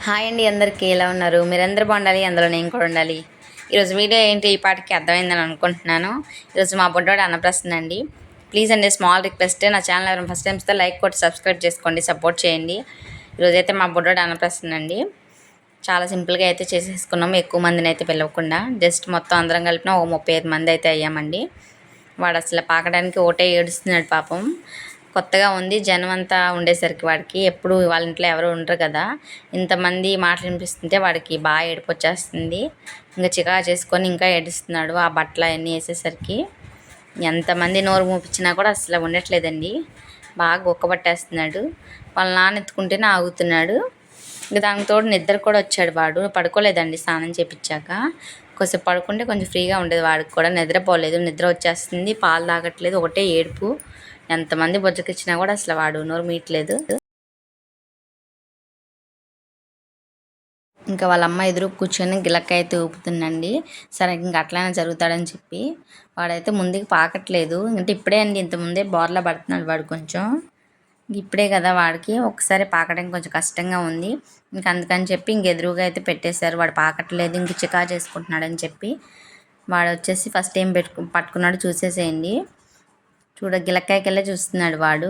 Hi అండి, అందరికీ ఎలా ఉన్నారు? మీరందరూ బాగుండాలి, అందులో నేను కూడా ఉండాలి. ఈరోజు వీడియో ఏంటి ఈ పాటికి అర్థమైందని అనుకుంటున్నాను. ఈరోజు మా బుడ్డోడు అన్నప్రసన్న అండి. ప్లీజ్ అండి, స్మాల్ రిక్వెస్ట్, నా ఛానల్ ఎవరైనా ఫస్ట్ టైం ఇస్తే లైక్ కొట్టి సబ్స్క్రైబ్ చేసుకోండి, సపోర్ట్ చేయండి. ఈరోజైతే మా బుడ్డోడు అన్నప్రసన్న అండి. చాలా సింపుల్గా అయితే చేసేసుకున్నాము, ఎక్కువ మందిని అయితే పిలవకుండా. జస్ట్ మొత్తం అందరం కలిపిన ఓ 35 మంది అయితే అయ్యామండి. వాడు అసలు పాకడానికి ఒకటే ఏడుస్తున్నాడు పాపం. కొత్తగా ఉంది, జనం అంతా ఉండేసరికి వాడికి ఎప్పుడు వాళ్ళ ఇంట్లో ఎవరు ఉండరు కదా, ఇంతమంది మాటలు వినిపిస్తుంటే వాడికి బాగా ఏడుపు వచ్చేస్తుంది. ఇంకా చికా చేసుకొని ఇంకా ఏడుస్తున్నాడు. ఆ బట్టలు అవన్నీ వేసేసరికి ఎంతమంది నోరు మూపించినా కూడా అసలు ఉండట్లేదండి. బాగా గొక్కబట్టేస్తున్నాడు. వాళ్ళ నాన్న ఎత్తుకుంటేనే ఆగుతున్నాడు. ఇంకా దానికి తోడు నిద్ర కూడా వచ్చాడు. వాడు పడుకోలేదండి స్నానం చేపించాక. కొంచెం పడుకుంటే కొంచెం ఫ్రీగా ఉండేది. వాడికి కూడా నిద్రపోలేదు, నిద్ర వచ్చేస్తుంది, పాలు తాగట్లేదు, ఒకటే ఏడుపు. ఎంతమంది బొజ్జకిచ్చినా కూడా అసలు వాడు నోరు మీయట్లేదు. ఇంకా వాళ్ళ అమ్మ ఎదురు కూర్చొని గిలక్క అయితే ఊపుతుందండి. సరే ఇంకా అట్లనే జరుగుతాడని చెప్పి వాడైతే ముందుకు పాకట్లేదు. అంటే ఇప్పుడే అండి, ఇంతకుముందే బోర్లా పడుతున్నాడు వాడు. కొంచెం ఇప్పుడే కదా వాడికి ఒకసారి పాకడం కొంచెం కష్టంగా ఉంది. ఇంకా అందుకని చెప్పి ఎదురుగా అయితే పెట్టేశారు. వాడు పాకట్లేదు, ఇంక చికా చేసుకుంటున్నాడని చెప్పి వాడు వచ్చేసి ఫస్ట్ ఏం పట్టుకున్నాడు చూసేసేయండి. గిలక్కాయకెళ్ళే చూస్తున్నాడు వాడు.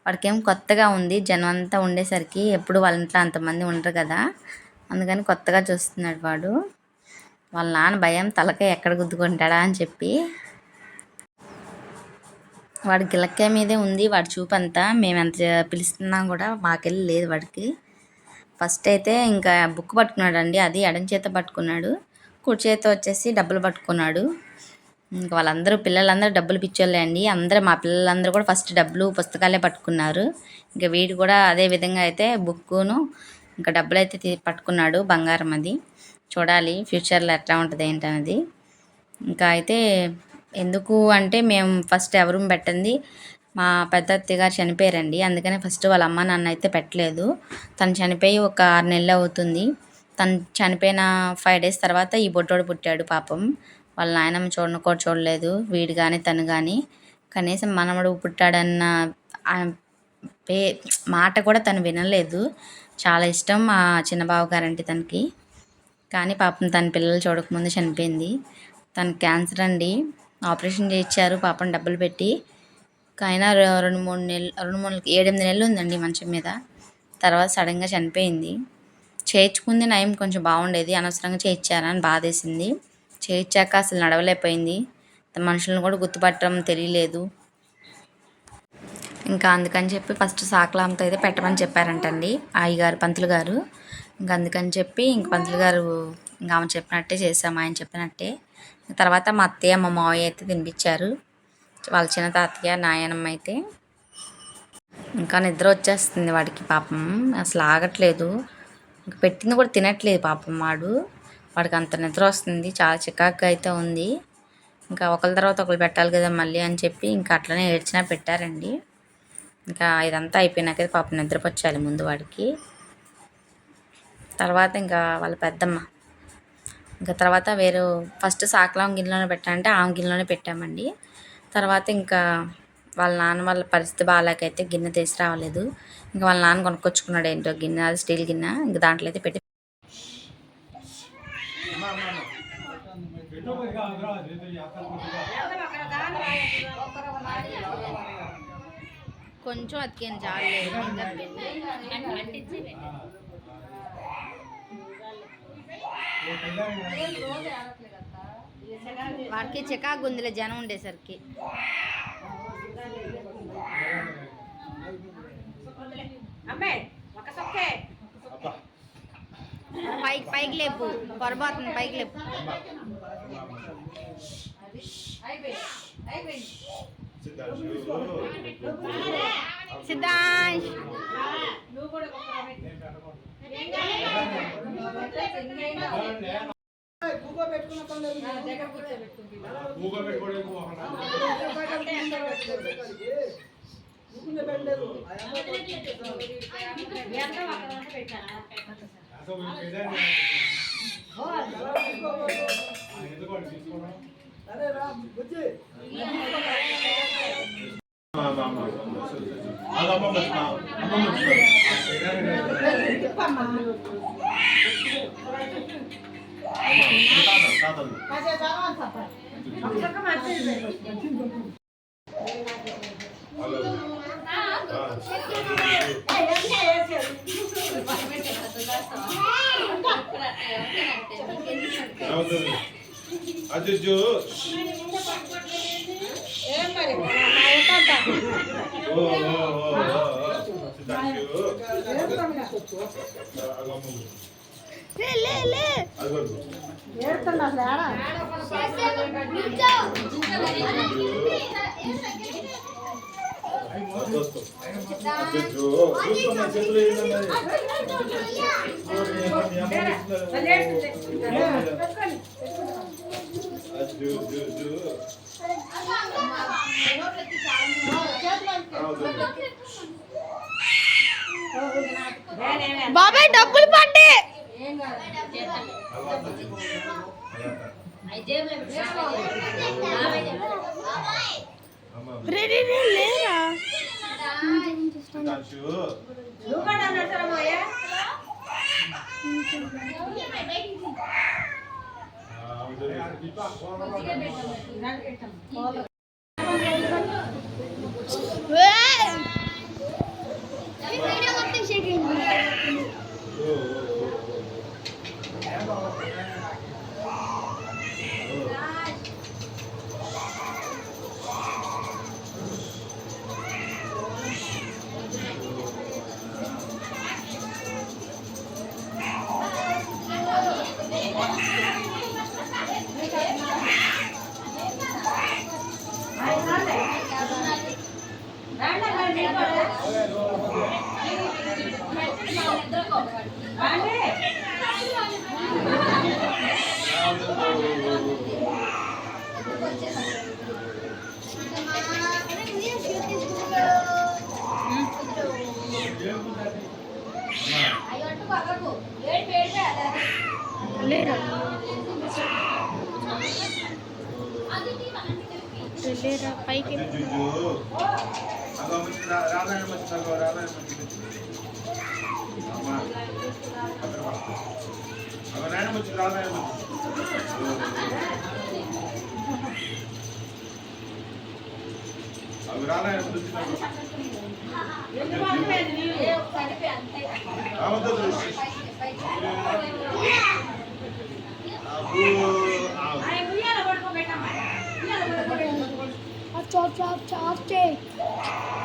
వాడికేం కొత్తగా ఉంది, జనం అంతా ఉండేసరికి. ఎప్పుడు వాళ్ళ ఇంట్లో అంతమంది ఉండరు కదా, అందుకని కొత్తగా చూస్తున్నాడు వాడు. వాళ్ళ నాన్న భయం, తలకాయ ఎక్కడ గుద్దుకుంటాడా అని చెప్పి. వాడి గిలక్కాయ మీదే ఉంది వాడి చూపు అంతా. మేము ఎంత పిలుస్తున్నాం కూడా మాకెళ్ళి లేదు వాడికి. ఫస్ట్ అయితే ఇంకా బుక్ పట్టుకున్నాడు, అది ఎడం చేత పట్టుకున్నాడు, కుడి చేత వచ్చేసి డబ్బులు పట్టుకున్నాడు. ఇంకా వాళ్ళందరూ పిల్లలందరూ డబ్బులు పిచ్చోళ్ళే అండి. మా పిల్లలందరూ కూడా ఫస్ట్ డబ్బులు పుస్తకాలే పట్టుకున్నారు. ఇంకా వీడు కూడా అదే విధంగా అయితే బుక్కును ఇంకా డబ్బులు అయితే పట్టుకున్నాడు. బంగారం అది చూడాలి ఫ్యూచర్లో ఎట్లా ఉంటుంది ఏంటనేది. ఇంకా అయితే ఎందుకు అంటే మేము ఫస్ట్ ఎవరు పెట్టండి, మా పెద్ద అత్తగారు చనిపోయారండి. అందుకనే ఫస్ట్ వాళ్ళ అమ్మ నాన్న అయితే పెట్టలేదు. తను చనిపోయి ఒక 6 నెలలు అవుతుంది. తను చనిపోయిన 5 days తర్వాత ఈ బొడ్డోడు పుట్టాడు పాపం. వాళ్ళ నాయనమ్మ చూడలేదు, వీడు కానీ తను కానీ. కనీసం మనవడు పుట్టాడన్న మాట కూడా తను వినలేదు. చాలా ఇష్టం మా చిన్నబావ గారంటే తనకి. కానీ పాపం తన పిల్లలు చూడకముందు చనిపోయింది. తనకి క్యాన్సర్ అండి. ఆపరేషన్ చేయించారు పాపం డబ్బులు పెట్టి. అయినా 2-3 నెలలు 7-8 నెలలు ఉందండి మంచం మీద. తర్వాత సడన్గా చనిపోయింది. చేయించుకుంది నయం, కొంచెం బాగుండేది, అనవసరంగా చేయించారని బాధేసింది. చేయించాక అసలు నడవలేకపోయింది. మనుషులను కూడా గుర్తుపట్టడం తెలియలేదు. ఇంకా అందుకని చెప్పి ఫస్ట్ సాకలాంతో అయితే పెట్టమని చెప్పారంటండి అయ్యగారు, పంతులు గారు. ఇంకా అందుకని చెప్పి పంతులు గారు ఇంకా ఆమె చెప్పినట్టే చేసాము, ఆయన చెప్పినట్టే. తర్వాత మా అత్తయ్య మా మావయ్య అయితే తినిపించారు. వాళ్ళ చిన్న తాతయ్య నాయనమ్మ అయితే. ఇంకా నిద్ర వచ్చేస్తుంది వాడికి పాపం, అసలు ఆగట్లేదు. ఇంకా పెట్టింది కూడా తినట్లేదు పాపం వాడికి అంత నిద్ర వస్తుంది. చాలా చికాకుగా అయితే ఉంది. ఇంకా ఒకరి తర్వాత ఒకరు పెట్టాలి కదా మళ్ళీ అని చెప్పి ఇంకా అట్లనే ఏడ్చినా పెట్టారండి. ఇంకా ఇదంతా అయిపోయినాక పాపం నిద్రపొచ్చాలి ముందు వాడికి. తర్వాత ఇంకా వాళ్ళ పెద్దమ్మ, ఇంకా తర్వాత ఫస్ట్ సాకలాం గిన్నెలోనే పెట్టాలంటే ఆమె గిన్నెలోనే పెట్టామండి. తర్వాత ఇంకా వాళ్ళ నాన్న వాళ్ళ పరిస్థితి బాగాలేకైతే గిన్నె తీసి రావలేదు. ఇంకా వాళ్ళ నాన్న కొనుక్కొచ్చుకున్నాడు ఏంటో గిన్నె, అది స్టీల్ గిన్నె. ఇంకా దాంట్లో అయితే పెట్టి కొంచెం అతికేను చాలు. వాడికి చికాకు ఉందిలే జనం ఉండేసరికి. పైకి లేపు, పొరపాటున పైకి లేపు. సిద్ధాంశ్ అజ్జు బాబాయ్ డబ్బులు పట్టే లేరా లేరా లేరా పైకి చాప్ చాప్ చాప్